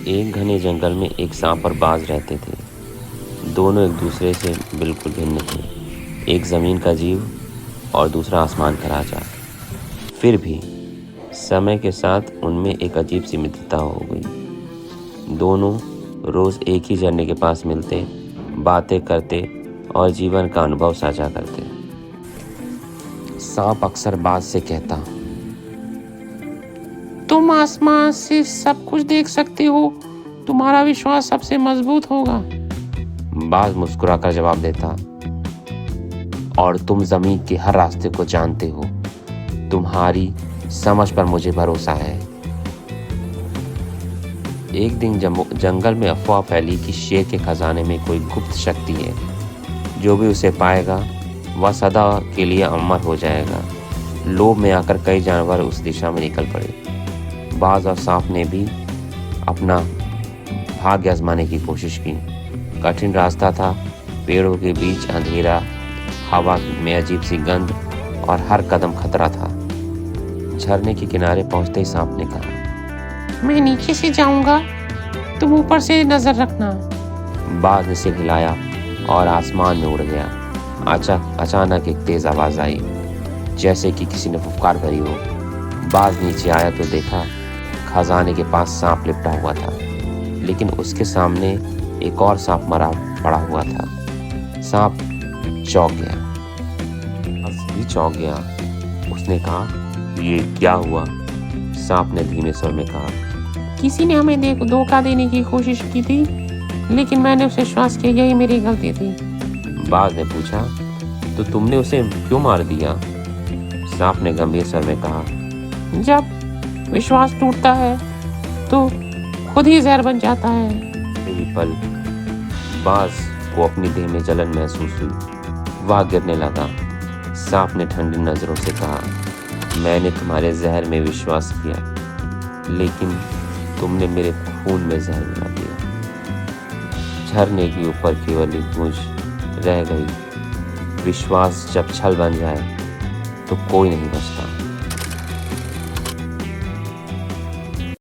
एक घने जंगल में एक सांप और बाज रहते थे। दोनों एक दूसरे से बिल्कुल भिन्न थे। एक ज़मीन का जीव और दूसरा आसमान का राजा। फिर भी समय के साथ उनमें एक अजीब सी मित्रता हो गई। दोनों रोज़ एक ही झरने के पास मिलते, बातें करते और जीवन का अनुभव साझा करते। सांप अक्सर बाज से कहता, तुम आसमान से सब कुछ देख सकते हो, तुम्हारा विश्वास सबसे मजबूत होगा। बाज मुस्कुराकर जवाब देता, और तुम जमीन के हर रास्ते को जानते हो, तुम्हारी समझ पर मुझे भरोसा है। एक दिन जंगल में अफवाह फैली कि शेर के खजाने में कोई गुप्त शक्ति है। जो भी उसे पाएगा वह सदा के लिए अमर हो जाएगा। लोभ में आकर कई जानवर उस दिशा में निकल पड़े। बाज और सांप ने भी अपना भाग्य आजमाने की कोशिश की। कठिन रास्ता था, पेड़ों के बीच अंधेरा, हवा में अजीब सी गंध और हर कदम खतरा था। झरने के किनारे पहुंचते ही सांप ने कहा, मैं नीचे से जाऊंगा, तुम ऊपर से नजर रखना। बाज ने सिर हिलाया और आसमान में उड़ गया। अचानक एक तेज आवाज आई, जैसे कि किसी ने फुफकार भरी हो। बाज नीचे आया तो देखा खजाने के पास सांप लिपटा हुआ था, लेकिन उसके सामने एक और सांप मरा पड़ा हुआ था। सांप चौंक गया, बाज भी चौंक गया। उसने कहा, ये क्या हुआ? सांप ने धीमे स्वर में कहा, किसी ने हमें धोखा देने की कोशिश की थी, लेकिन मैंने उसे विश्वास किया, यही मेरी गलती थी। बाज ने पूछा, तो तुमने उसे क्यों मार दिया? सांप ने गंभीर स्वर में कहा, जब विश्वास टूटता है तो खुद ही जहर बन जाता है। यही पल बाज को अपनी देह में जलन महसूस हुई। वह गिरने लगा। सांप ने ठंडी नजरों से कहा, मैंने तुम्हारे जहर में विश्वास किया, लेकिन तुमने मेरे खून में जहर मिला दिया। झरने के ऊपर केवल एक गूंज रह गई, विश्वास जब छल बन जाए तो कोई नहीं बचता।